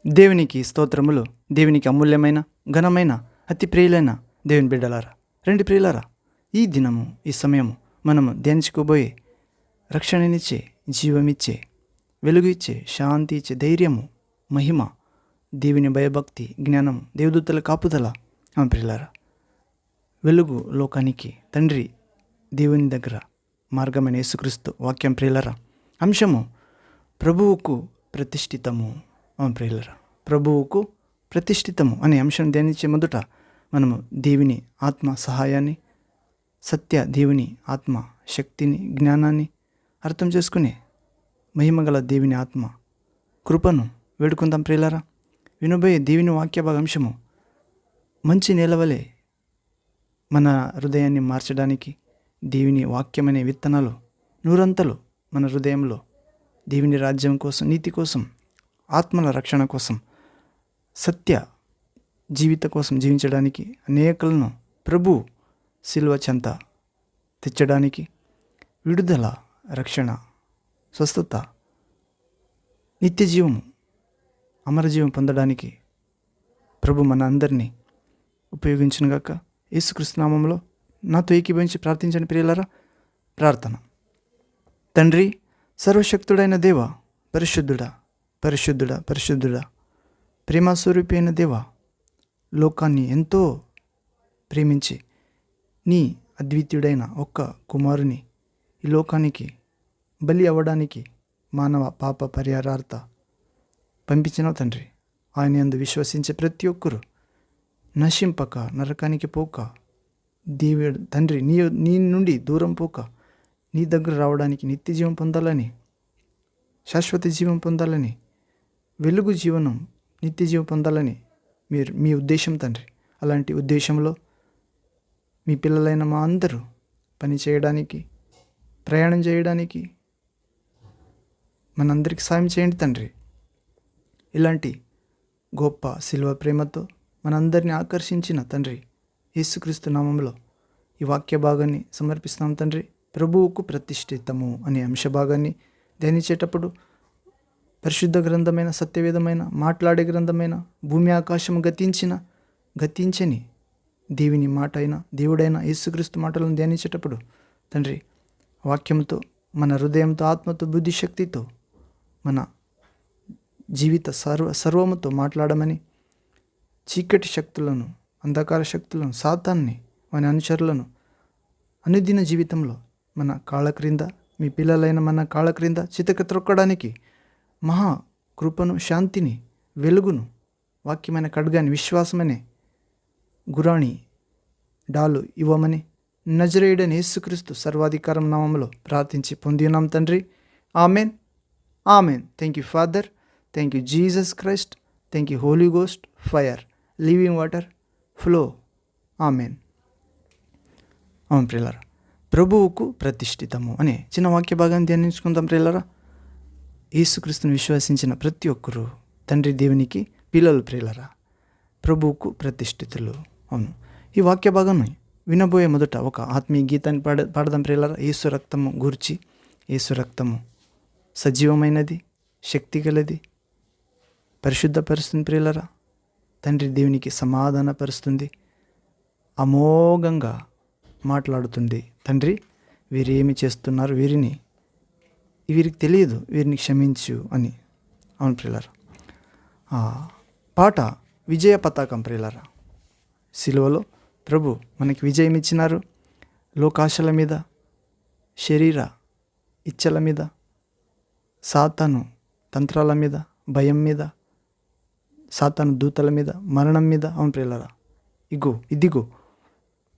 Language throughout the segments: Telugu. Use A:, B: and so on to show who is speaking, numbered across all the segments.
A: దేవునికి స్తోత్రములు. దేవునికి అమూల్యమైన ఘనమైన అతి ప్రియులైన దేవుని బిడ్డలారా, రెండు ప్రియులారా, ఈ దినము ఈ సమయము మనము ధ్యానించుకోబోయే రక్షణనిచ్చే, జీవమిచ్చే, వెలుగు ఇచ్చే, శాంతి ఇచ్చే, ధైర్యము, మహిమ, దేవుని భయభక్తి, జ్ఞానము, దేవదూతల కాపుదల. ప్రియులారా, వెలుగు లోకానికి తండ్రి దేవుని దగ్గర మార్గమైన యేసుక్రీస్తు వాక్యం. ప్రియులారా, అంశము ప్రభువుకు ప్రతిష్ఠితము. ప్రియులారా, ప్రభువుకు ప్రతిష్ఠితము అనే అంశం ధ్యానించే మొదట మనము దేవుని ఆత్మ సహాయాన్ని, సత్య దేవుని ఆత్మ శక్తిని, జ్ఞానాన్ని అర్థం చేసుకునే మహిమగల దేవుని ఆత్మ కృపను వేడుకుందాం. ప్రియులారా, వినబోయే దేవుని వాక్య భాగాంశము మంచి నేలవలే మన హృదయాన్ని మార్చడానికి దేవుని వాక్యమనే విత్తనాలు నూరంతలు మన హృదయంలో దేవుని రాజ్యం కోసం, నీతి కోసం, ఆత్మల రక్షణ కోసం, సత్య జీవిత కోసం జీవించడానికి అనేకులను ప్రభు శిలువ చెంత తెచ్చడానికి, విడుదల, రక్షణ, స్వస్థత, నిత్య జీవము, అమరజీవం పొందడానికి ప్రభు మన అందరినీ ఉపయోగించునుగాక. యేసుక్రీస్తు నామములో నాతో ఏకీభవించి ప్రార్థించండి ప్రియులారా. ప్రార్థన. తండ్రి, సర్వశక్తుడైన దేవ, పరిశుద్ధుడా, పరిశుద్ధుడా, పరిశుద్ధుడా, ప్రేమస్వరూపి అయిన దేవ, లోకాన్ని ఎంతో ప్రేమించి నీ అద్వితీయుడైన ఒక్క కుమారుని ఈ లోకానికి బలి అవ్వడానికి మానవ పాప పరిహారార్థ పంపించినావు తండ్రి. ఆయన యందు విశ్వసించే ప్రతి ఒక్కరూ నశింపక, నరకానికి పోక, దేవుడు తండ్రి నీ నుండి దూరం పోక నీ దగ్గర రావడానికి, నిత్య జీవం పొందాలని, శాశ్వత జీవం పొందాలని, వెలుగు జీవనం, నిత్య జీవం పొందాలని మీ ఉద్దేశం తండ్రి. అలాంటి ఉద్దేశంలో మీ పిల్లలైన మా అందరూ పని చేయడానికి, ప్రయాణం చేయడానికి మనందరికీ సాయం చేయండి తండ్రి. ఇలాంటి గొప్ప శిలువ ప్రేమతో మనందరినీ ఆకర్షించిన తండ్రి, యేసుక్రీస్తు నామంలో ఈ వాక్య భాగాన్ని సమర్పిస్తున్నాం తండ్రి. ప్రభువుకు ప్రతిష్ఠితము అనే అంశ భాగాన్ని ధ్యానించేటప్పుడు పరిశుద్ధ గ్రంథమైన, సత్యవేదమైన, మాట్లాడే గ్రంథమైన, భూమి ఆకాశము గతించని దేవుని మాట అయిన, దేవుడైన యేసుక్రీస్తు మాటలను ధ్యానించేటప్పుడు తండ్రి, వాక్యంతో, మన హృదయంతో, ఆత్మతో, బుద్ధిశక్తితో, మన జీవిత సర్వముతో మాట్లాడమని, చీకటి శక్తులను, అంధకార శక్తులను, సాతాన్ని, వాని అనుచరులను అనుదిన జీవితంలో మన కాళ్ళ క్రింద, మీ పిల్లలైన మన కాళ్ళ క్రింద చితక త్రొక్కడానికి మహా కృపను, శాంతిని, వెలుగును, వాక్యమైన ఖడ్గాని, విశ్వాసమనే గురాణి డాలు ఇవ్వమని నజరేయుడైన యేసుక్రీస్తు సర్వాధికారం నామములో ప్రార్థించి పొందినాం తండ్రి. Amen, amen. Thank you Father, thank you Jesus Christ, thank you Holy Ghost, fire, living water, flow. Amen. అవును ప్రియులారా, ప్రభువుకు ప్రతిష్ఠితము అనే చిన్న వాక్య భాగాన్ని ధ్యానించుకుందాం ప్రియులారా. యేసుక్రీస్తుని విశ్వసించిన ప్రతి ఒక్కరూ తండ్రి దేవునికి పిల్లలు ప్రియులారా, ప్రభువుకు ప్రతిష్ఠితులు. అవును, ఈ వాక్య భాగాన్ని వినబోయే మొదట ఒక ఆత్మీయ గీతాన్ని పాడదాం ప్రియులారా. యేసు రక్తము గూర్చి. యేసు రక్తము సజీవమైనది, శక్తి గలది, పరిశుద్ధపరుస్తుంది ప్రియులారా. తండ్రి దేవునికి సమాధానపరుస్తుంది, అమోఘంగా మాట్లాడుతుంది. తండ్రి, వీరేమి చేస్తున్నారు, వీరికి తెలియదు, వీరిని క్షమించు అని. అవును ప్రియులారా, పాట విజయ పతాకం ప్రియులారా. సిలువలో ప్రభు మనకి విజయం ఇచ్చినారు. లోకాశల మీద, శరీర ఇచ్చల మీద, సాతాను తంత్రాల మీద, భయం మీద, సాతాను దూతల మీద, మరణం మీద. అవును ప్రియులారా, ఇదిగో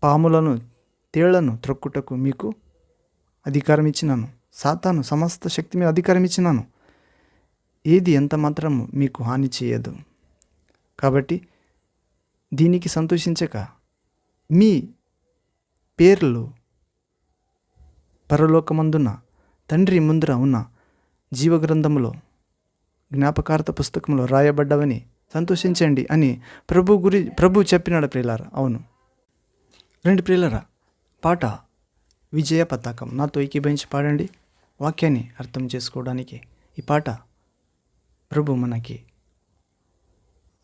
A: పాములను, తేళ్లను త్రొక్కుటకు మీకు అధికారం ఇచ్చినాను. సాతాను సమస్త శక్తి మీద అధికారం ఇచ్చినాను. ఏది ఎంత మాత్రం మీకు హాని చేయదు. కాబట్టి దీనికి సంతోషించక మీ పేర్లు పరలోకమందున తండ్రి ముందర ఉన్న జీవగ్రంథములో, జ్ఞాపకార్థ పుస్తకంలో రాయబడ్డవని సంతోషించండి అని ప్రభు చెప్పినాడు ప్రియులారా. అవును, రెండు ప్రియులారా, పాట విజయ పతాకం నాతో ఏకీభవించి పాడండి. వాక్యాన్ని అర్థం చేసుకోవడానికి ఈ పాట ప్రభు మనకి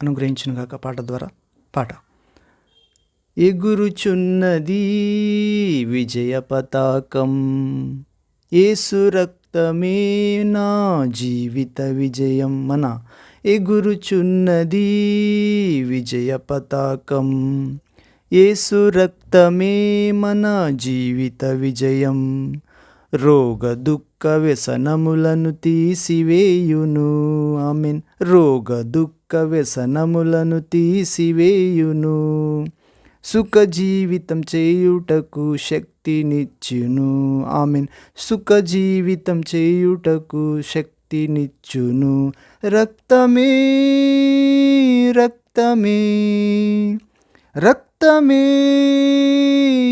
A: అనుగ్రహించునుగాక. పాట ద్వారా పాట. ఎగురుచున్నది విజయ పతాకం, యేసు రక్తమే నా జీవిత విజయం. మన ఎగురుచున్నది విజయ పతాకం, యేసు రక్తమే మన జీవిత విజయం. రోగ దుఃఖ వ్యసనములను తీసివేయును. ఆమేన్. రోగ దుఃఖ వ్యసనములను తీసివేయును. సుఖ జీవితం చేయుటకు శక్తినిచ్చును. ఆమేన్. సుఖ జీవితం చేయుటకు శక్తినిచ్చును. రక్తమే రక్తమే రక్తమే,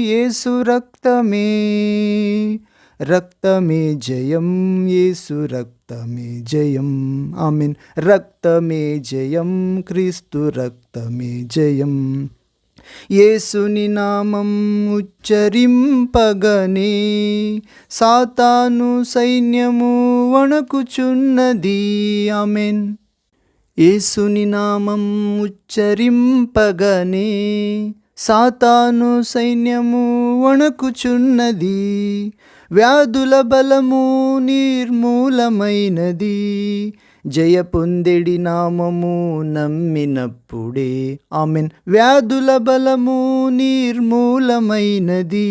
A: యేసు రక్తమే, రక్తమే జయం, యేసు రక్తమే జయం. ఆమేన్. రక్తమే జయం, క్రీస్తు రక్తమే జయం. యేసుని నామం ఉచ్చరింపగనే సాతాను సైన్యము వణకుచున్నది. ఆమేన్. యేసుని నామం ఉచ్చరింపగనే సాతాను సైన్యము వణకుచున్నది. వ్యాధుల బలము నిర్మూలమైనది, జయ పొందెడి నామము నమ్మినప్పుడే. ఆమెన్. వ్యాధుల బలము నిర్మూలమైనది,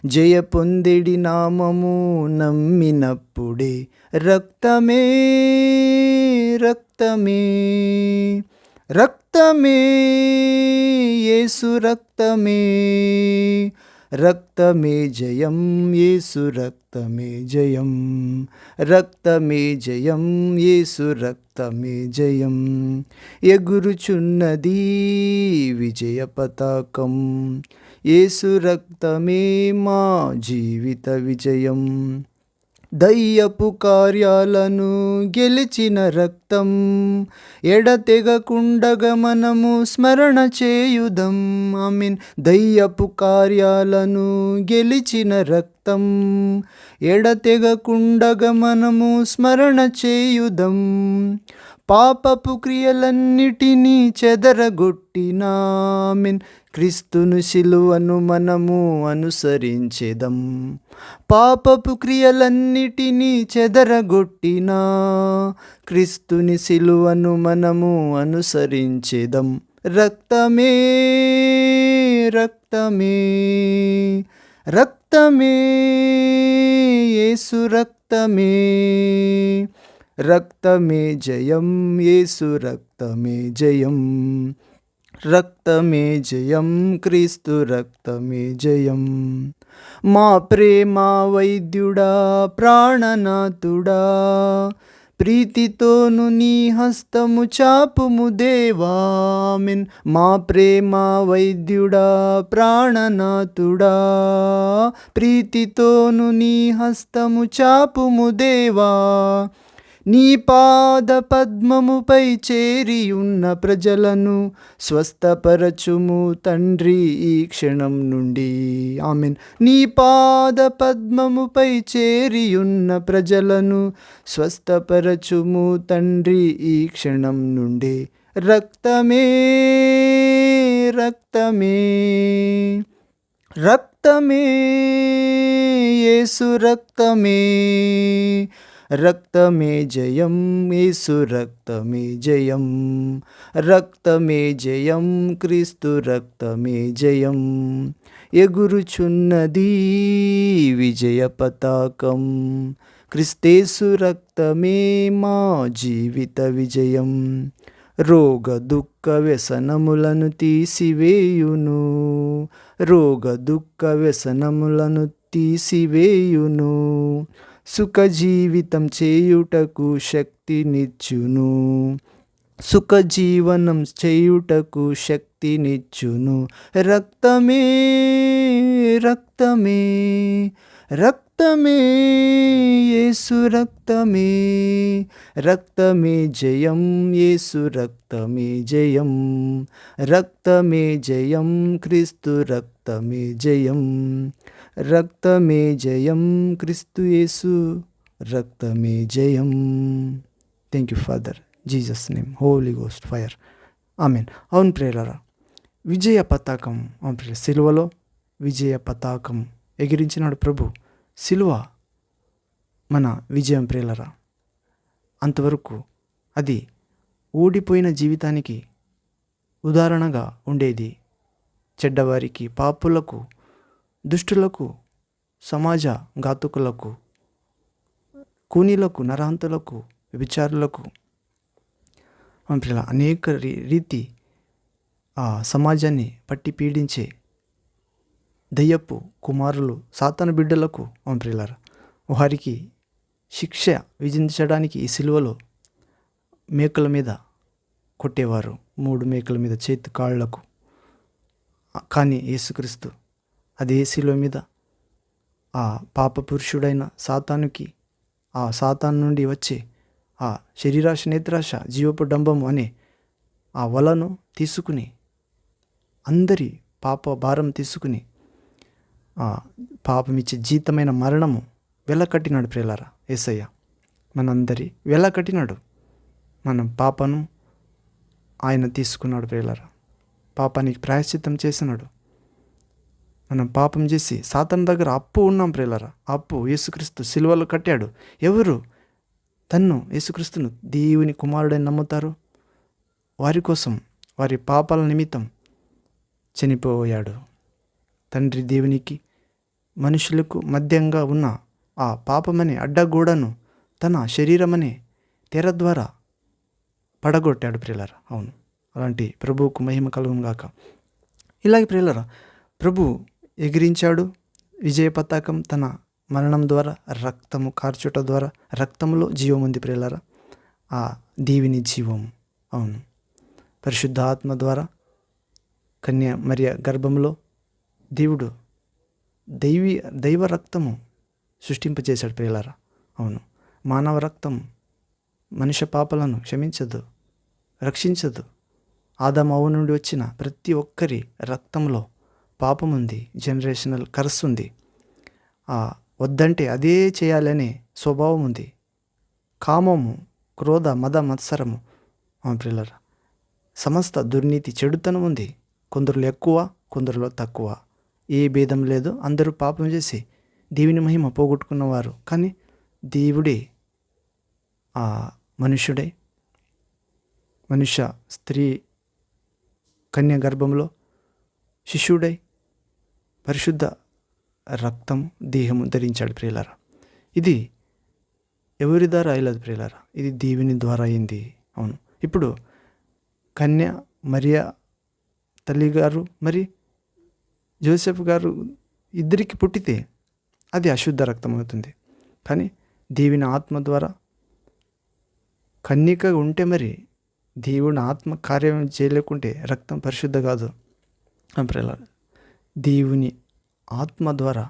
A: జయ పొందెడి నామము నమ్మినప్పుడే. రక్తమే రక్తమే రక్తమే, యేసు రక్తమే, రక్తమే జయం, యేసు రక్తమే జయం. రక్తమే జయం, యేసు రక్తమే జయం. ఎగురుచున్నది విజయ పతాకం, యేసు రక్తమే మా జీవిత విజయం. దయ్యపు కార్యాలను గెలిచిన రక్తం, ఎడతెగకుండగా మనము స్మరణ చేయుదం. ఆమేన్. దయ్యపు కార్యాలను గెలిచిన రక్తం, ఎడతెగకుండగా మనము స్మరణ చేయుదం. పాపపు క్రియలన్నిటినీ చెదరగొట్టిన ఆమేన్ క్రీస్తును శిలువను మనము అనుసరించెదం. పాపపు క్రియలన్నిటినీ చెదరగొట్టిన క్రీస్తుని శిలువను మనము అనుసరించెదం. రక్తమే రక్తమే రక్తమే, యేసు రక్తమే, రక్తమే జయం, యేసు రక్తమే జయం. రక్తమే జయం, క్రీస్తు రక్తమే జయం. మా ప్రేమ వైద్యుడా, ప్రాణనాథుడా, ప్రీతితోను నీ హస్తము చాపుము దేవా. ఆమేన్. మా ప్రేమ వైద్యుడా, ప్రాణనాథుడా, ప్రీతితోను నీ హస్తము చాపుము దేవా. నీ పాద పద్మముపై చేరియున్న ప్రజలను స్వస్థపరచుము తండ్రి ఈ క్షణం నుండి. ఆమేన్. నీ పాద పద్మముపై చేరియున్న ప్రజలను స్వస్థపరచుము తండ్రి ఈ క్షణం నుండి. రక్తమే రక్తమే రక్తమే, యేసు రక్తమే, రక్తమే జయం, యేసు రక్తమే జయం. రక్తమే జయం, క్రీస్తు రక్తమే జయం. ఎగురుచున్నది విజయ పతాకం, క్రీస్తేసు రక్తమే మా జీవిత విజయం. రోగ దుఃఖ వ్యసనములను తీసివేయును, రోగ దుఃఖ వ్యసనములను తీసివేయును. సుఖ జీవితం చేయుటకు శక్తినిచ్చును, సుఖ జీవనం చేయుటకు శక్తినిచ్చును. రక్తమే రక్తమే రక్తమే, యేసు రక్తమే, రక్తమే జయం, యేసు రక్తమే జయం. రక్తమే జయం, క్రీస్తు రక్తమే జయం. రక్తమే జయం, క్రీస్తు యేసు రక్తమే జయం. Thank you Father. Jesus name, Holy Ghost fire. Amen. అవును ప్రియులారా, విజయ పతాకం, అవును ప్రియుల, సిలువలో విజయ పతాకం ఎగిరించినాడు ప్రభు. సిలువ మన విజయం ప్రియులారా. అంతవరకు అది ఓడిపోయిన జీవితానికి ఉదాహరణగా ఉండేది. చెడ్డవారికి, పాపులకు, దుష్టులకు, సమాజ ఘాతుకులకు, కూనీలకు, నరహంతులకు, విచారులకు, అనేక రీతి ఆ సమాజాన్ని పట్టి పీడించే దయ్యపు కుమారులు, సాతాను బిడ్డలకు, ప్రియులారా, వారికి శిక్ష విధించడానికి ఈ సిలువలో మేకల మీద కొట్టేవారు, 3 మేకల మీద చేతి కాళ్లకు. కానీ యేసుక్రీస్తు అదే సిలువ మీద ఆ పాప పురుషుడైన సాతానుకి, ఆ సాతాను నుండి వచ్చే ఆ శరీరాశ, నేత్రాశ, జీవపు డంబము అనే ఆ వలను తీసుకుని, అందరి పాప భారం తీసుకుని, పాపమిచ్చే జీతమైన మరణము వెలకట్టినాడు ప్రియులారా. యేసయ్య మనందరి వెలకట్టినాడు. మనం పాపను ఆయన తీసుకున్నాడు ప్రియులారా. పాపానికి ప్రాయశ్చిత్తం చేసినాడు. మనం పాపం చేసి సాతాను దగ్గర అప్పు ఉన్నాం ప్రియులారా. అప్పు యేసుక్రీస్తు సిలువలో కట్టాడు. ఎవరు యేసుక్రీస్తును దేవుని కుమారుడని నమ్ముతారు, వారి కోసం, వారి పాపాల నిమిత్తం చనిపోయాడు. తండ్రి దేవునికి మనుషులకు మధ్యంగా ఉన్న ఆ పాపమనే అడ్డగోడను తన శరీరమనే తెర ద్వారా పడగొట్టాడు ప్రియులారా. అవును, అలాంటి ప్రభువుకు మహిమ కలుగును గాక. ఇలాగే ప్రియులారా, ప్రభు ఎగిరించాడు విజయ పతాకం తన మరణం ద్వారా, రక్తము కార్చుట ద్వారా. రక్తంలో జీవం ఉంది ప్రియులారా, ఆ దేవుని జీవం. అవును, పరిశుద్ధ ఆత్మ ద్వారా కన్య మరియ గర్భంలో దేవుడు దైవ రక్తము సృష్టింపజేశాడు ప్రియులారా. అవును, మానవ రక్తం మనుష్య పాపాలను క్షమించదు, రక్షించదు. ఆదాము అవ్వ నుండి వచ్చిన ప్రతి ఒక్కరి రక్తంలో పాపం ఉంది, జనరేషనల్ కర్స్ ఉంది. వద్దంటే అదే చేయాలనే స్వభావం ఉంది. కామము, క్రోధ, మద, మత్సరము, ప్రియులారా, సమస్త దుర్నీతి, చెడుతనం ఉంది. కొందరిలో ఎక్కువ, కొందరిలో తక్కువ, ఏ భేదం లేదు. అందరూ పాపం చేసి దేవుని మహిమ పోగొట్టుకున్నవారు. కానీ దేవుడే మనుష్య స్త్రీ కన్య గర్భంలో శిశువుడై పరిశుద్ధ రక్తము, దేహము ధరించాడు ప్రియులారా. ఇది ఎవరి ద్వారా అయ్యలేదు ప్రియులారా, ఇది దేవుని ద్వారా అయింది. అవును, ఇప్పుడు కన్య మరియ తల్లి గారు మరి జోసెఫ్ గారు ఇద్దరికి పుట్టితే అది అశుద్ధ రక్తం అవుతుంది. కానీ దేవుని ఆత్మ ద్వారా కన్యక ఉంటే మరి దేవుని ఆత్మ కార్యం చేయలేకుంటే రక్తం పరిశుద్ధ కాదు. ప్రియులారా, దేవుని ఆత్మ ద్వారా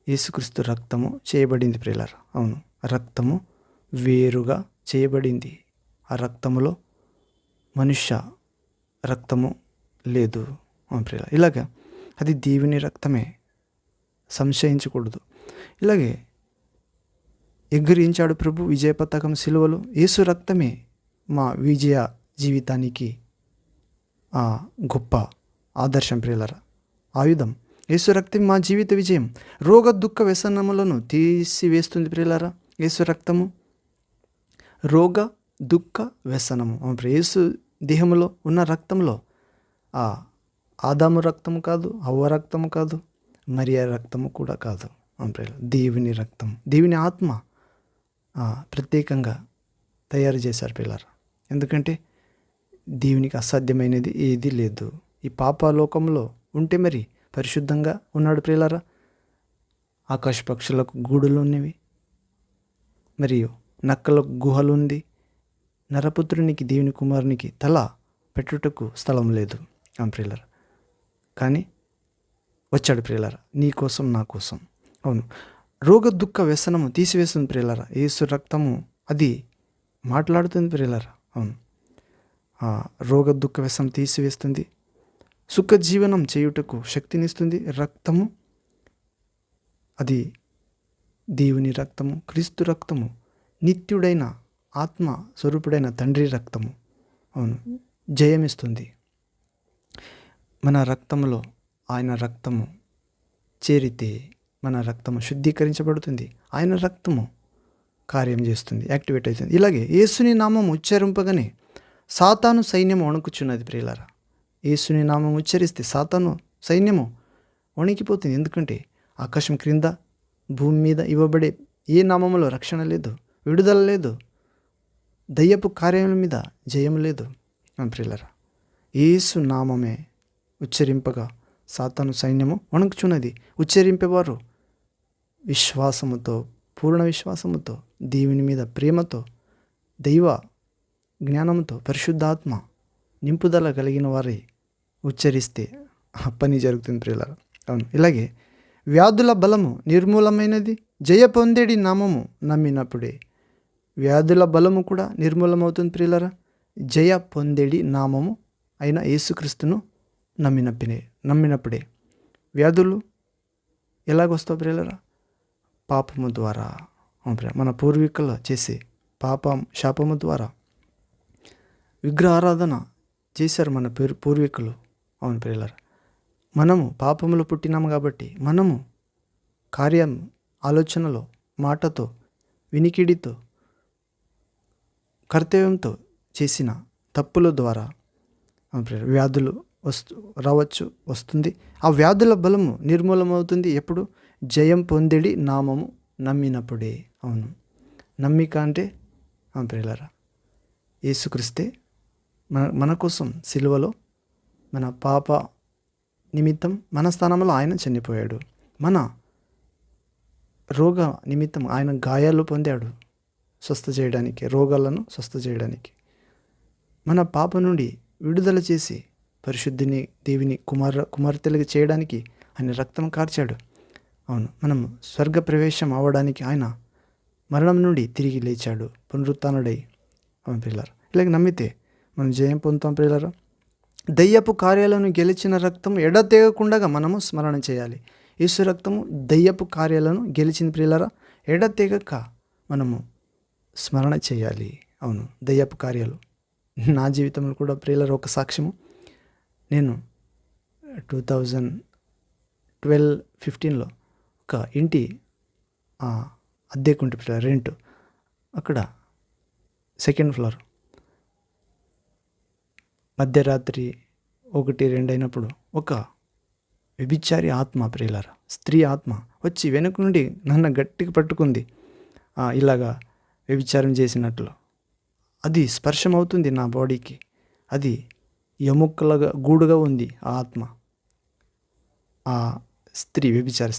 A: యేసుక్రీస్తు రక్తము చేయబడింది ప్రియులారా. అవును, రక్తము వేరుగా చేయబడింది. ఆ రక్తములో మనుష్య రక్తము లేదు ప్రియులారా. ఇలాగా అది దేవుని రక్తమే, సంశయించకూడదు. ఇలాగే ఎగిరించాడు ప్రభు విజయ పతాకం సిలువలో. యేసు రక్తమే మా విజయ జీవితానికి గొప్ప ఆదర్శం ప్రియులారా, ఆయుధం. యేసు రక్తం మా జీవిత విజయం. రోగ దుఃఖ వ్యసనములను తీసివేస్తుంది ప్రియులారా యేసు రక్తము. రోగ దుఃఖ వ్యసనము, యేసు దేహంలో ఉన్న రక్తంలో ఆదాము రక్తము కాదు, హవ్వ రక్తము కాదు, మరియ రక్తము కూడా కాదు. దేవుని రక్తం, దేవుని ఆత్మ ప్రత్యేకంగా తయారు చేశారు పిల్లలు. ఎందుకంటే దేవునికి అసాధ్యమైనది ఏది లేదు. ఈ పాపలోకంలో ఉంటే మరి పరిశుద్ధంగా ఉన్నాడు ప్రియులారా. ఆకాశ పక్షులకు గూడులు ఉన్నవి, మరియు నక్కలకు గుహలు ఉంది. నరపుత్రునికి, దేవుని కుమారునికి తల పెట్టుటకు స్థలం లేదు ప్రియులారా. కానీ వచ్చాడు ప్రియులారా, నీ కోసం, నా కోసం. అవును, రోగ దుఃఖ వ్యసనము తీసివేస్తుంది ప్రియులారా. యేసు రక్తము అది మాట్లాడుతుంది ప్రియులారా. అవును, రోగ దుఃఖ వ్యసనం తీసివేస్తుంది, సుఖ జీవనం చేయుటకు శక్తినిస్తుంది. రక్తము అది దేవుని రక్తము, క్రీస్తు రక్తము నిత్యుడైన ఆత్మ స్వరూపుడైన తండ్రి రక్తము అవును జయమిస్తుంది. మన రక్తంలో ఆయన రక్తము చేరితే మన రక్తము శుద్ధీకరించబడుతుంది. ఆయన రక్తము కార్యం చేస్తుంది, యాక్టివేట్ అవుతుంది. ఇలాగే యేసుని నామం ఉచ్చరింపగానే సాతాను సైన్యము వణుకుచున్నది ప్రియులారా. యేసుని నామం ఉచ్చరిస్తే సాతాను సైన్యము వణికిపోతుంది. ఎందుకంటే ఆకాశం క్రింద భూమి మీద ఇవ్వబడే ఏ నామములో రక్షణ లేదు, విడుదల లేదు, దయ్యపు కార్యముల మీద జయం లేదు ప్రియులారా. యేసు నామమే ఉచ్చరింపగా సాతాను సైన్యము వణుకుచున్నది. ఉచ్చరింపేవారు విశ్వాసముతో, పూర్ణ విశ్వాసముతో, దేవుని మీద ప్రేమతో, దైవ జ్ఞానంతో, పరిశుద్ధాత్మ నింపుదల కలిగిన వారి ఉచ్చరిస్తే ఆ పని జరుగుతుంది ప్రియులారా. అవును, ఇలాగే వ్యాధుల బలము నిర్మూలమైనది జయ పొందేడి నామము నమ్మినప్పుడే. వ్యాధుల బలము కూడా నిర్మూలమవుతుంది ప్రియులారా, జయ పొందేడి నామము అయిన యేసుక్రీస్తును నమ్మినప్పుడే. వ్యాధులు ఎలాగొస్తావు ప్రియులారా? పాపము ద్వారా. మన పూర్వీకులు చేసే శాపము ద్వారా విగ్రహ ఆరాధన చేశారు మన పూర్వీకులు. అవును ప్రియులారా, మనము పాపములో పుట్టినాము కాబట్టి మనము కార్యం, ఆలోచనలో, మాటతో, వినికిడితో, కర్తవ్యంతో చేసిన తప్పుల ద్వారా వ్యాధులు వస్తుంది. ఆ వ్యాధుల బలము నిర్మూలమవుతుంది ఎప్పుడు? జయం పొందేడి నామము నమ్మినప్పుడే. అవును, నమ్మిక అంటే ప్రియులారా యేసుక్రీస్తే మన కోసం సిలువలో మన పాప నిమిత్తం మన స్థానంలో ఆయన చనిపోయాడు. మన రోగ నిమిత్తం ఆయన గాయాలు పొందాడు, స్వస్థ చేయడానికి, రోగాలను స్వస్థ చేయడానికి. మన పాప నుండి విడుదల చేసి పరిశుద్ధిని, దేవుని కుమార్తెలుగా చేయడానికి ఆయన రక్తం కార్చాడు. అవును, మనం స్వర్గ ప్రవేశం అవ్వడానికి ఆయన మరణం నుండి తిరిగి లేచాడు, పునరుత్థానుడై. అవును ప్రియులారా, ఇలాగ నమ్మితే మనం జయం పొందుతాం ప్రియులారా. దయ్యపు కార్యాలను గెలిచిన రక్తం ఎడతెగకుండా మనము స్మరణ చేయాలి. యేసు రక్తము దయ్యపు కార్యాలను గెలిచిన ప్రియులారా, ఎడతెగక మనము స్మరణ చేయాలి. అవును, దయ్యపు కార్యాలు నా జీవితంలో కూడా ప్రియులారా ఒక సాక్ష్యము. నేను 2012-15లో ఒక ఇంటి అద్దెకుంటే ప్రియులారా, రెంట్, అక్కడ 2nd ఫ్లోర్, మధ్యరాత్రి 1-2 అయినప్పుడు ఒక వ్యభిచారి ఆత్మ ప్రియులారా, స్త్రీ ఆత్మ వచ్చి వెనుక నుండి నన్ను గట్టిగా పట్టుకుంది. ఇలాగా వ్యభిచారం చేసినట్లు అది స్పర్శమవుతుంది నా బాడీకి. అది ఎముకలుగా గూడుగా ఉంది ఆ ఆత్మ. ఆ స్త్రీ వ్యభిచార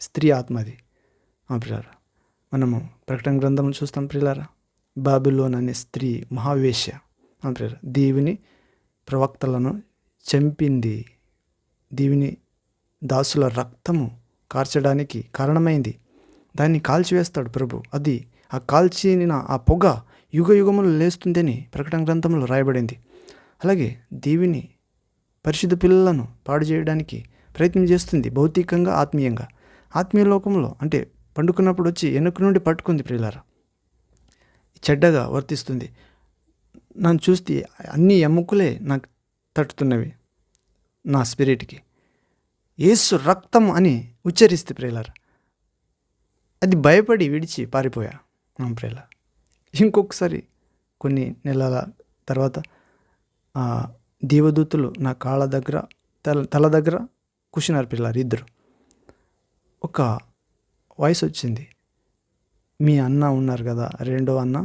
A: స్త్రీ ఆత్మ అది ప్రియులారా. మనము ప్రకటన గ్రంథం చూస్తాం ప్రియులారా, బాబిలోన్ అనే స్త్రీ మహావేశ్య ప్రియులారా, దేవుని ప్రవక్తలను చంపింది, దేవుని దాసుల రక్తము కార్చడానికి కారణమైంది. దాన్ని కాల్చివేస్తాడు ప్రభు. అది ఆ కాల్చిన ఆ పొగ యుగ యుగములు లేస్తుందని ప్రకటన గ్రంథంలో రాయబడింది. అలాగే దేవుని పరిశుద్ధ పిల్లలను పాడు చేయడానికి ప్రయత్నం చేస్తుంది, భౌతికంగా, ఆత్మీయంగా. ఆత్మీయ లోకంలో అంటే పండుకున్నప్పుడు వచ్చి వెనుక నుండి పట్టుకుంది ప్రియులారా, చెడ్డగా వర్తిస్తుంది. నన్ను చూస్తే అన్ని ఎముకలే నాకు తట్టుతున్నవి నా స్పిరిట్కి. యేసు రక్తం అని ఉచ్చరిస్తే ప్రియులారా, అది భయపడి విడిచి పారిపోయా ప్రియులారా. ఇంకొకసారి కొన్ని నెలల తర్వాత దేవదూతలు నా కాళ్ళ దగ్గర, తల దగ్గర కూర్చున్నారు పిల్లలు ఇద్దరు. ఒక వాయిస్ వచ్చింది, మీ అన్న ఉన్నారు కదా, రెండో అన్న,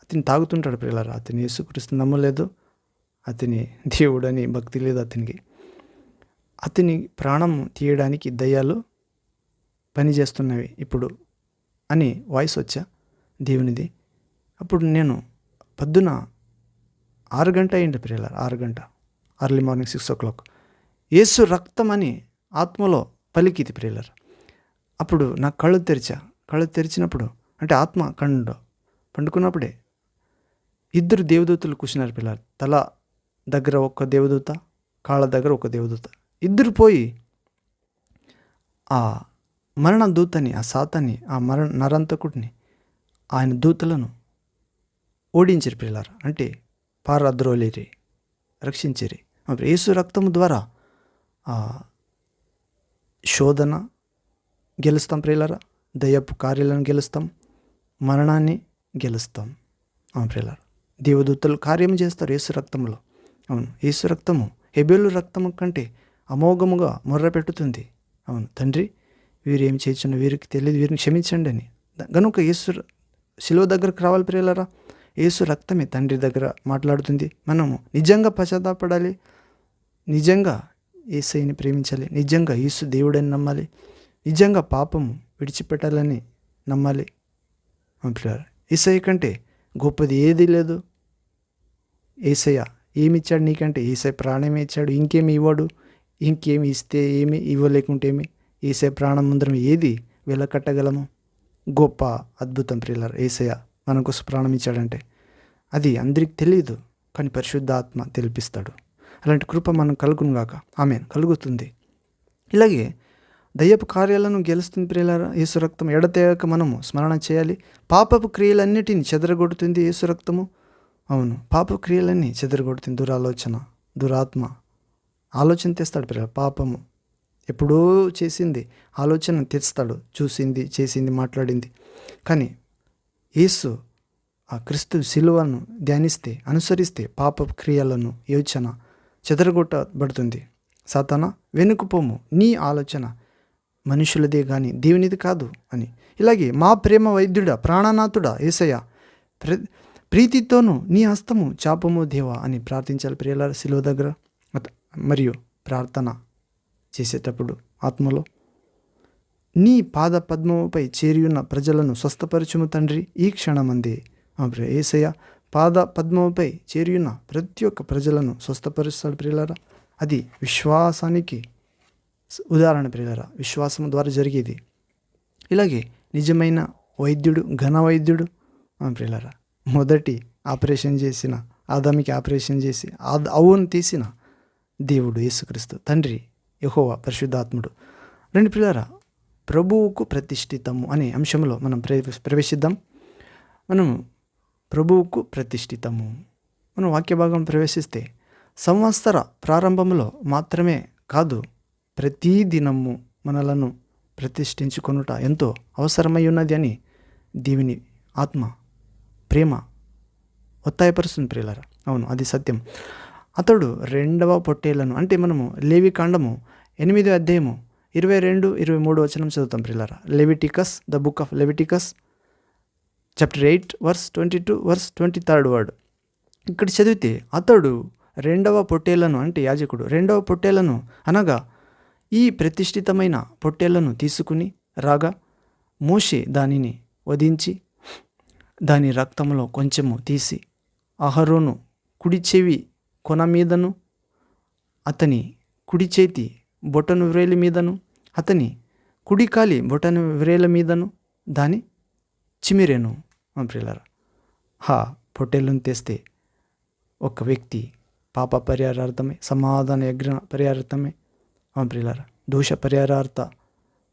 A: అతను తాగుతుంటాడు పిల్లలు. అతని యేసుక్రీస్తు నమ్మలేదు, అతని దేవుడని భక్తి లేదు అతనికి. అతని ప్రాణం తీయడానికి దయ్యాలు పనిచేస్తున్నవి ఇప్పుడు అని వాయిస్ వచ్చా దేవునిది. అప్పుడు నేను పొద్దున 6 గంటల అయింది ప్రియులారా, 6 గంటల, అర్లీ మార్నింగ్ 6 o'clock యేసు రక్తం అని ఆత్మలో పలికిది ప్రియులారా. అప్పుడు నా కళ్ళు తెరిచినప్పుడు అంటే ఆత్మ కళ్ళు పండుకున్నప్పుడే ఇద్దరు దేవదూతలు కూర్చున్నారు పిల్లలు. తల దగ్గర ఒక దేవదూత, కాళ్ళ దగ్గర ఒక దేవదూత. ఇద్దరు పోయి ఆ మరణ దూతని, ఆ సాతాన్ని, ఆ నరంతకుడిని, ఆయన దూతలను ఓడించిరి ప్రియులారా, అంటే పారద్రోలిరి, రక్షించిరి. యేసు రక్తము ద్వారా శోధన గెలుస్తాం ప్రియులారా, దయ్యపు కార్యాలను గెలుస్తాం, మరణాన్ని గెలుస్తాం. ప్రియులారా, దేవదూతలు కార్యం చేస్తారు యేసు రక్తంలో. అవును, యేసు రక్తము హెబెలు రక్తము కంటే అమోఘముగా మొర్ర పెట్టుతుంది. అవును, తండ్రి వీరు ఏం చేస్తున్న వీరికి తెలియదు, వీరిని క్షమించండి అని. గనుక యేసు శిలువ దగ్గరకు రావాలి ప్రియులారా. యేసు రక్తమే తండ్రి దగ్గర మాట్లాడుతుంది. మనము నిజంగా పశ్చాత్తాపడాలి, నిజంగా యేసయ్యని ప్రేమించాలి, నిజంగా యేసు దేవుడని నమ్మాలి, నిజంగా పాపము విడిచిపెట్టాలని నమ్మాలి. ప్రియులారా, యేసయ్య కంటే గొప్పది ఏది లేదు. యేసయ్య ఏమిచ్చాడు నీకంటే? యేసయ్య ప్రాణమే ఇచ్చాడు, ఇంకేమి ఇవ్వడు. ఇంకేమి ఇస్తే ఏమి, ఇవ్వలేకుంటే ఏమి? యేసయ్య ప్రాణం ముందరం ఏది వెలకట్టగలము? గొప్ప అద్భుతం ప్రియులారా, యేసయ్య మన కోసం ప్రాణం ఇచ్చాడంటే. అది అందరికి తెలియదు, కానీ పరిశుద్ధ ఆత్మ తెలిపిస్తాడు. అలాంటి కృప మనం కలుగును గాక. ఆమేన్, కలుగుతుంది. ఇలాగే దయ్యపు కార్యాలను గెలుస్తుంది ప్రియులారా యేసు రక్తం. ఎడతెగక మనము స్మరణ చేయాలి. పాపపు క్రియలన్నిటిని చెదరగొడుతుంది యేసు రక్తము. అవును, పాపపు క్రియలన్నీ చెదరగొడుతుంది. దురాలోచన, దురాత్మ ఆలోచన తెస్తాడు ప్రియులారా. పాపము ఎప్పుడో చేసింది ఆలోచన తెస్తాడు, చూసింది, చేసింది, మాట్లాడింది. కానీ యేసు ఆ క్రీస్తు శిలువను ధ్యానిస్తే, అనుసరిస్తే పాపపు క్రియలను యోచన చెదరగొట్టబడుతుంది. సాతానా, వెనుకపోము, నీ ఆలోచన మనుషులదే కానీ దేవునిది కాదు అని. ఇలాగే మా ప్రేమ వైద్యుడా, ప్రాణనాథుడా యేసయ్య, ప్రీతితోనూ నీ హస్తము చాపము దేవా అని ప్రార్థించాలి ప్రియులారా శిలువ దగ్గర. మరియు ప్రార్థన చేసేటప్పుడు ఆత్మలో, నీ పాద పద్మముపై చేరియున్న ప్రజలను స్వస్థపరచుము తండ్రి ఈ క్షణమందే. యేసయ్య పాద పద్మముపై చేరియున్న ప్రతి ఒక్క ప్రజలను స్వస్థపరుస్తాడు ప్రియులారా. అది విశ్వాసానికి ఉదాహరణ ప్రియులారా, విశ్వాసం ద్వారా జరిగేది. ఇలాగే నిజమైన వైద్యుడు, ఘన వైద్యుడు ప్రియులారా, మొదటి ఆపరేషన్ చేసిన ఆదాముకి ఆపరేషన్ చేసి అవును తీసిన దేవుడు యేసుక్రీస్తు, తండ్రి యెహోవా పరిశుద్ధాత్ముడు. రెండు ప్రియులారా, ప్రభువుకు ప్రతిష్ఠితము అనే అంశంలో మనం ప్రవేశిద్దాం. మనం ప్రభువుకు ప్రతిష్ఠితము, మనం వాక్య భాగం ప్రవేశిస్తే, సంవత్సర ప్రారంభంలో మాత్రమే కాదు, ప్రతి దినము మనలను ప్రతిష్ఠించుకొనుట ఎంతో అవసరమై ఉన్నది అని దేవుని ఆత్మ, ప్రేమ ఒత్తాయపరుస్తుంది ప్రియులారా. అవును, అది సత్యం. అతడు రెండవ పొట్టేళ్లను, అంటే మనము లేవి కాండము 8వ అధ్యాయము 22, 23 వచనం చదువుతాం ప్రియులారా. Leviticus, the book of Leviticus chapter 8 verse 22 verse 23 word. ఇక్కడ చదివితే, అతడు రెండవ పొట్టేళ్లను, అంటే యాజకుడు రెండవ పొట్టేళ్లను అనగా ఈ ప్రతిష్ఠితమైన పొట్టేళ్లను తీసుకుని రాగా, మోషే దానిని వధించి దాని రక్తంలో కొంచెము తీసి అహరోను కుడి చెవి కొన మీదను, అతని కుడి చేతి బొటను వ్రేలి మీదను, అతని కుడి కాలి బొటను వ్రేల మీదను దాని చిమిరెను. ప్రియులారా, పొట్టేళ్ళను తెస్తే ఒక వ్యక్తి పాప పరిహారార్థమే, సమాధాన యజ్ఞ పరిహారార్థమే. ప్రియులారా, దోష పరిహారార్థ,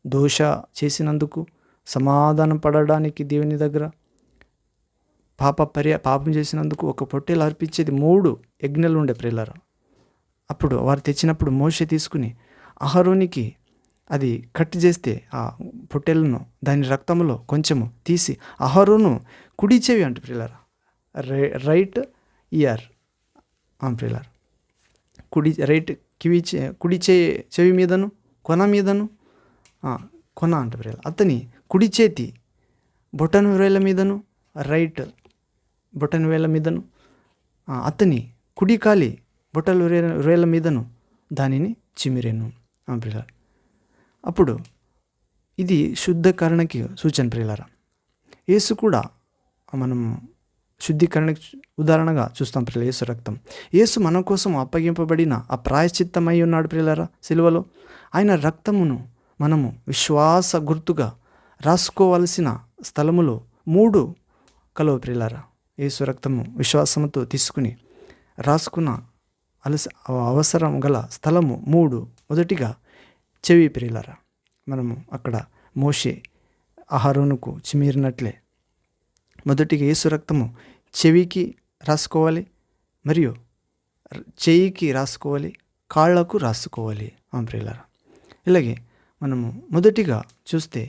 A: దోష చేసినందుకు సమాధానం పడడానికి దేవుని దగ్గర, పాపం చేసినందుకు ఒక పొట్టేలు అర్పించేది 3 యజ్ఞాలు ఉండే ప్రియులారా. అప్పుడు వారు తెచ్చినప్పుడు మోషే తీసుకుని అహరోనికి అది కట్ చేస్తే, ఆ పొట్టేలను దాని రక్తంలో కొంచెము తీసి అహరోను కుడి చెవి, అంటే ప్రియులారా రైట్ ఇయర్ ప్రియులారా, కుడి చెవి మీదను, కొన మీదను, కొన అంటే ప్రియులారా, అతని కుడి చేతి బొటను వేల మీదను, రైట్ బొటన్ వేల మీదను, అతని కుడి కాలి బొటలు వేల మీదను దానిని చిమిరెను ప్రియులారా. అప్పుడు ఇది శుద్ధీకరణకి సూచన ప్రియులారా. యేసు కూడా మనం శుద్ధీకరణకి ఉదాహరణగా చూస్తాం ప్రియుల. యేసు రక్తం, యేసు మన కోసం అప్పగింపబడిన ఆ ప్రాయశ్చిత్తమై ఉన్నాడు ప్రియులారా సిలువలో. ఆయన రక్తమును మనము విశ్వాస గుర్తుగా రాసుకోవలసిన స్థలములో 3 కలవు ప్రియులారా. యేసు రక్తము విశ్వాసముతో తీసుకుని రాసుకున్న అవసరం గల స్థలము 3. మొదటిగా చెవి ప్రియులారా. మనము అక్కడ మోషే అహరోనుకు చిమిరినట్లే మొదటిగా యేసు రక్తము చెవికి రాసుకోవాలి, మరియు చెయ్యికి రాసుకోవాలి, కాళ్ళకు రాసుకోవాలి ప్రియులారా. ఇలాగే మనము మొదటిగా చూస్తే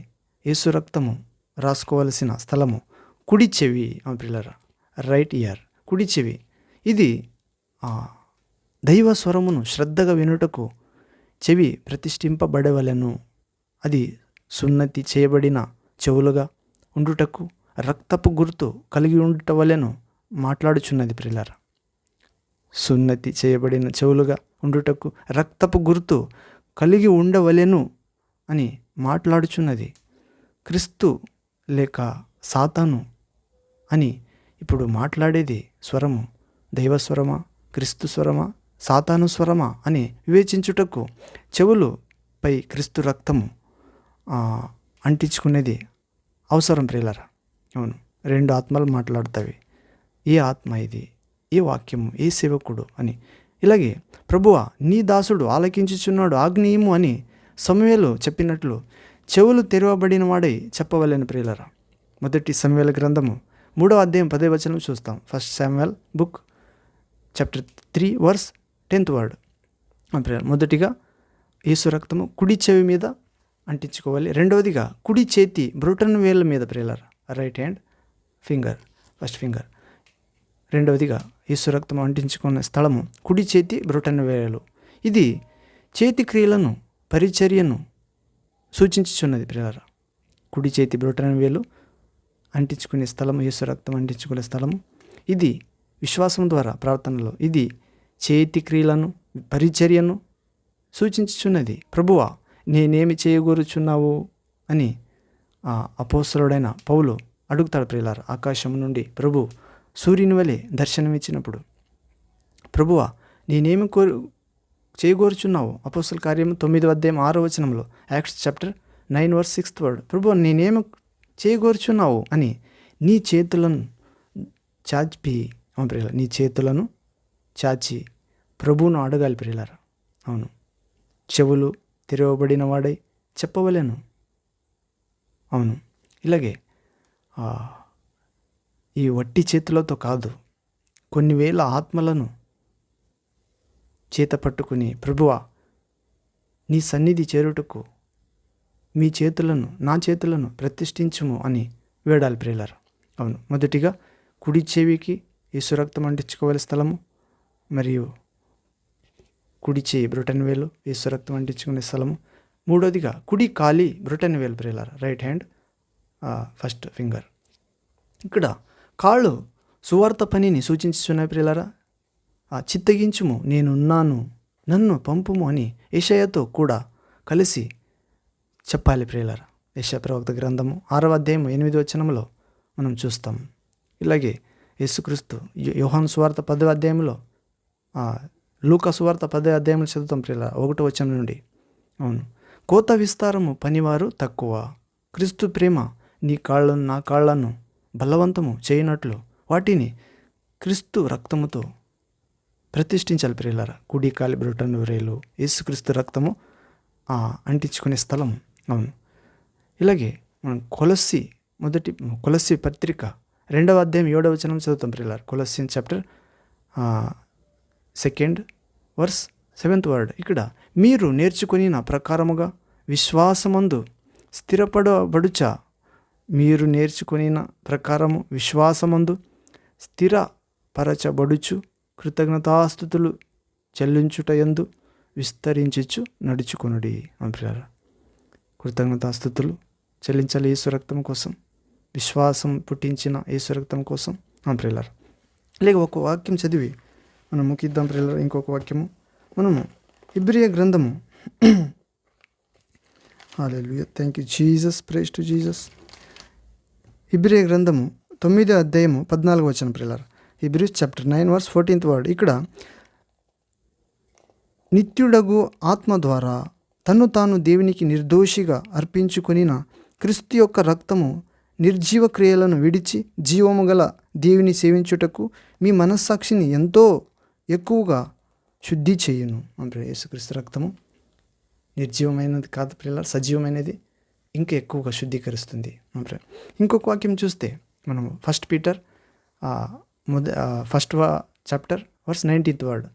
A: యేసు రక్తము రాసుకోవలసిన స్థలము కుడి చెవి ప్రియులారా, రైట్ ఇయర్, కుడి చెవి. ఇది దైవ స్వరమును శ్రద్ధగా వినుటకు చెవి ప్రతిష్ఠింపబడవలెను. అది సున్నతి చేయబడిన చెవులుగా ఉండుటకు రక్తపు గుర్తు కలిగి ఉండుట వలెను మాట్లాడుచున్నది ప్రియులారా. సున్నతి చేయబడిన చెవులుగా ఉండుటకు రక్తపు గుర్తు కలిగి ఉండవలెను అని మాట్లాడుచున్నది. క్రీస్తు లేక సాతాను అని ఇప్పుడు మాట్లాడేది స్వరము దైవస్వరమా, క్రీస్తు స్వరమా, సాతాను స్వరమా అని వివేచించుటకు చెవులు పై క్రీస్తు రక్తము అంటించుకునేది అవసరం ప్రియులారా. అవును, రెండు ఆత్మలు మాట్లాడుతాయి. ఏ ఆత్మ ఇది, ఏ వాక్యము, ఏ సేవకుడు అని. ఇలాగే ప్రభువా నీ దాసుడు ఆలకించుచున్నాడు, ఆజ్ఞేయము అని సమూయేలు చెప్పినట్లు చెవులు తెరవబడిన వాడై చెప్పవలెను ప్రియులారా. మొదటి సమూయేలు గ్రంథము 3వ అధ్యాయం 10వ వచనం చూస్తాం. First Samuel book chapter 3 verse 10th word. మొదటిగా యేసు రక్తము కుడి చెవి మీద అంటించుకోవాలి. రెండవదిగా కుడి చేతి బ్రొటన్ వేళ్ళ మీద ప్రియులారా, right hand finger, first finger. రెండవదిగా యేసు రక్తం అంటించుకున్న స్థలము కుడి చేతి బ్రొటన్ వేలు. ఇది చేతి క్రియలను, పరిచర్యను సూచించుచున్నది ప్రియులారా. కుడి చేతి బ్రొటన్ వేలు అంటించుకునే స్థలము, యేసు రక్తం అంటించుకునే స్థలము. ఇది విశ్వాసం ద్వారా ప్రార్థనలో ఇది చేతి క్రియలను, పరిచర్యను సూచించుచున్నది. ప్రభువా నేనేమి చేయగోరుచున్నావు అని అపోస్తలుడైన పౌలు అడుగుతాడు ప్రియులారా. ఆకాశం నుండి ప్రభు సూర్యుని వలె దర్శనమిచ్చినప్పుడు, ప్రభువా నేనేమి చేయగోరుచున్నావు? అపోస్తల కార్యము 9వ అధ్యాయం 6వ వచనంలో, acts chapter 9 verse 6th word. ప్రభువా నేనేమి చేయగోరుచున్నావు అని నీ చేతులను చాచి ప్రియులారా, నీ చేతులను చాచి ప్రభువును అడగాలి ప్రియులారా. అవును, చెవులు తెరవబడిన వాడై చెప్పవలెను. అవును, ఇలాగే ఈ వట్టి చేతులతో కాదు, కొన్ని వేల ఆత్మలను చేత పట్టుకుని ప్రభువా నీ సన్నిధి చేరుటకు మీ చేతులను, నా చేతులను ప్రతిష్ఠించుము అని వేడాలి ప్రియులారా. అవును, మొదటిగా కుడి చెవికి యేసు రక్తం అంటించుకోవాలి స్థలము, మరియు కుడి చేయి బ్రొటన్ వేలు యేసు రక్తం అంటించుకునే స్థలము. మూడోదిగా కుడి కాలి బ్రొటన్ వేలు ప్రియులారా, రైట్ హ్యాండ్ ఫస్ట్ ఫింగర్. ఇక్కడ కాళ్ళు సువార్త పనిని సూచించుచున్నాయి ప్రియులారా. చిత్తగించుము, నేనున్నాను, నన్ను పంపుము అని యెషయాతో కూడా కలిసి చెప్పాలి ప్రియులారా. యెషయా ప్రవక్త గ్రంథము 6వ అధ్యాయం 8వ వచనంలో మనం చూస్తాం. ఇలాగే యేసుక్రీస్తు యోహాను సువార్త 10వ అధ్యాయంలో, లూకా సువార్త 10వ అధ్యాయంలో చదువుతాం ప్రియులారా, 1వ వచనం నుండి. అవును, కోత విస్తారము పనివారు తక్కువ, క్రీస్తు ప్రేమ నీ కాళ్ళను నా కాళ్లను బలవంతము చేయనట్లు వాటిని క్రీస్తు రక్తముతో ప్రతిష్ఠించాలి ప్రియులారా. కుడి కాలి బ్రొటన్ వేలు యేసుక్రీస్తు రక్తము అంటించుకునే స్థలం. అవును, ఇలాగే మనం కొలస్సి పత్రిక 2వ అధ్యాయం 7వ వచనం చదువుతాం ప్రియులారా. Colossian chapter 2nd verse 7th word. ఇక్కడ మీరు నేర్చుకుని నా ప్రకారముగా విశ్వాసమందు స్థిరపడబడుచా, మీరు నేర్చుకుని ప్రకారము విశ్వాసమందు స్థిరపరచబడుచు కృతజ్ఞతాస్తుతులు చెల్లించుటయందు విస్తరించుచు నడుచుకొనుడి అంటారా. కృతజ్ఞతాస్తుతులు చెల్లించాలి యేసు రక్తం కోసం, విశ్వాసం పుట్టించిన యేసు రక్తం కోసం ప్రియులారా. లేక ఒక వాక్యం చదివి మనం ముగిద్దాం ప్రియులారా. ఇంకొక వాక్యము మనము ఇబ్రియా గ్రంథము, హల్లెలూయా, thank you Jesus, praise to Jesus. ఇబ్రియా గ్రంథము 9వ అధ్యాయము 14వ వచనం ప్రియులారా. Hebrews chapter 9 verse 14th word. ఇక్కడ నిత్యుడగు ఆత్మ ద్వారా తన్ను తాను దేవునికి నిర్దోషిగా అర్పించుకొనిన క్రీస్తు యొక్క రక్తము నిర్జీవ క్రియలను విడిచి జీవము గల దేవుని సేవించుటకు మీ మనస్సాక్షిని ఎంతో ఎక్కువగా శుద్ధి చేయును. యేసుక్రీస్తు రక్తము నిర్జీవమైనది కాదు ప్రియులారా, సజీవమైనది, ఇంకా ఎక్కువగా శుద్ధీకరిస్తుంది. ఇంకొక వాక్యం చూస్తే మనము 1 Peter first chapter verse 19th word.